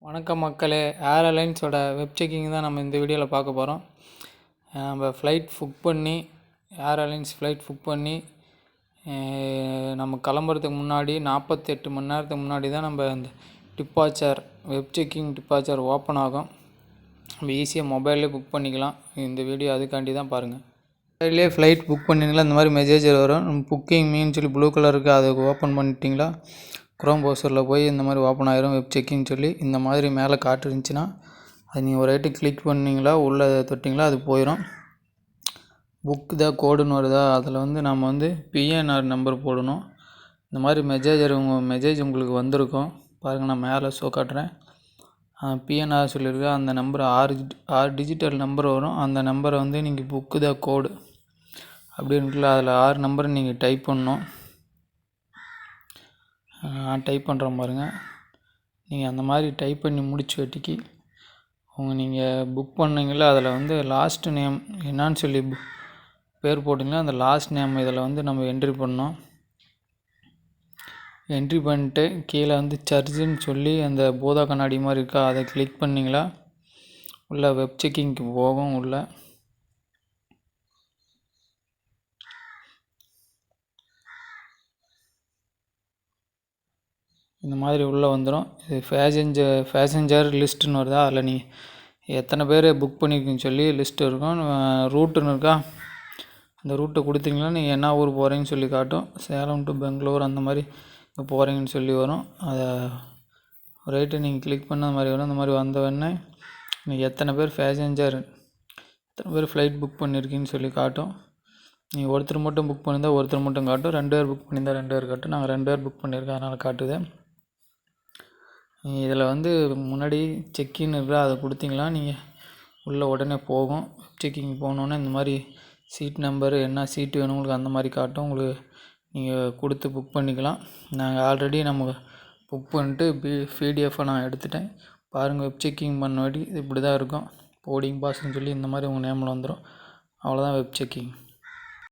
வணக்கம் மக்களே, ஏர் அலைன்ஸோட web checking தான் நம்ம இந்த வீடியோவில் பார்க்க போகிறோம். நம்ம ஃப்ளைட் புக் பண்ணி ஏர் அலைன்ஸ் ஃப்ளைட் புக் பண்ணி நம்ம கிளம்புறதுக்கு முன்னாடி 48 மணி நேரத்துக்கு முன்னாடி தான் நம்ம இந்த departure web checking departure open ஆகும். நம்ம ஈஸியாக மொபைல்லே புக் பண்ணிக்கலாம். இந்த வீடியோ அதுக்காண்டி தான் பாருங்கள். மொபைல்லே ஃப்ளைட் புக் பண்ணிங்களா இந்த மாதிரி மெசேஜ் வரும். புக்கிங் மீன்னு சொல்லி ப்ளூ கலருக்கு அதை ஓப்பன் பண்ணிட்டீங்களா குரோம் ப்ரௌசரில் போய் இந்த மாதிரி ஓப்பன் ஆகிரும். வெப் செக்கிங் சொல்லி இந்த மாதிரி மேலே காட்டுருந்துச்சின்னா அது நீங்கள் ஒரு ஐட்டு கிளிக் பண்ணிங்களா உள்ளே தொட்டிங்களா அது போயிடும். புக் த கோடுன்னு வருதா, அதில் நம்ம பிஎன்ஆர் நம்பர் போடணும். இந்த மாதிரி மெசேஜ் உங்களுக்கு வந்திருக்கும் பாருங்கள். நான் மேலே ஷோ காட்டுறேன். பிஎன்ஆர் சொல்லியிருக்கேன். அந்த நம்பர் 6 டிஜிட்டல் நம்பர் வரும். அந்த நம்பரை நீங்கள் புக்கு த கோடு அப்படின்ட்டுல அதில் 6 நம்பரை நீங்கள் டைப் பண்ணணும். டைப் பண்ணுறோம் பாருங்கள். நீங்கள் அந்த மாதிரி டைப் பண்ணி முடிச்சு வெட்டிக்கு நீங்கள் புக் பண்ணிங்களா அதில் லாஸ்ட்டு நேம் என்னான்னு சொல்லி பேர் போட்டிங்கன்னா அந்த லாஸ்ட் நேம் இதில் நம்ம என்ட்ரி பண்ணோம். என்ட்ரி பண்ணிட்டு கீழே சர்ஜுன்னு சொல்லி அந்த போதா கண்ணாடி மாதிரி இருக்கா, அதை கிளிக் பண்ணிங்களா உள்ள வெப் செக்கிங்க்கு போகும். உள்ள இந்த மாதிரி உள்ளே வந்துடும். இது பேசஞ்சர் லிஸ்ட்டுன்னு வருதா, அதில் நீங்கள் எத்தனை பேர் புக் பண்ணியிருக்குன்னு சொல்லி லிஸ்ட்டு இருக்கும். ரூட்டுன்னு இருக்கா, அந்த ரூட்டை கொடுத்தீங்கன்னா நீங்கள் என்ன ஊர் போகிறீங்கன்னு சொல்லி காட்டும். சேலம் டு பெங்களூர் அந்த மாதிரி போகிறீங்கன்னு சொல்லி வரும். அதை ரைட்டு நீங்கள் கிளிக் பண்ண மாதிரி வரும். அந்த மாதிரி வந்தவொடனே நீங்கள் எத்தனை பேர் எத்தனை பேர் ஃப்ளைட் புக் பண்ணியிருக்கீங்கன்னு சொல்லி காட்டும். நீங்கள் ஒருத்தர் மட்டும் புக் பண்ணியிருந்தால் ஒருத்தர் மட்டும் காட்டும். 2 பேர் புக் பண்ணியிருந்தால் 2 பேர் காட்டும். நாங்கள் 2 பேர் புக் பண்ணியிருக்கோம், அதனால் காட்டுது. இதில் முன்னாடி செக்கின் இருக்கா, அதை கொடுத்தீங்களா நீங்கள் உள்ளே உடனே போகும். செக்கிங் போனோன்னே இந்த மாதிரி சீட் நம்பரு என்ன சீட்டு வேணும் உங்களுக்கு அந்த மாதிரி காட்டும். உங்களுக்கு நீங்கள் கொடுத்து புக் பண்ணிக்கலாம். நாங்கள் ஆல்ரெடி நம்ம புக் பண்ணிட்டு பிடிஎஃப்பை நான் எடுத்துட்டேன் பாருங்கள். வெப் செக்கிங் பண்ண வேண்டி இப்படி தான் இருக்கும். போர்டிங் பாஸ்ன்னு சொல்லி இந்த மாதிரி உங்கள் நேமில் வந்துடும். அவ்வளோதான் வெப் செக்கிங்.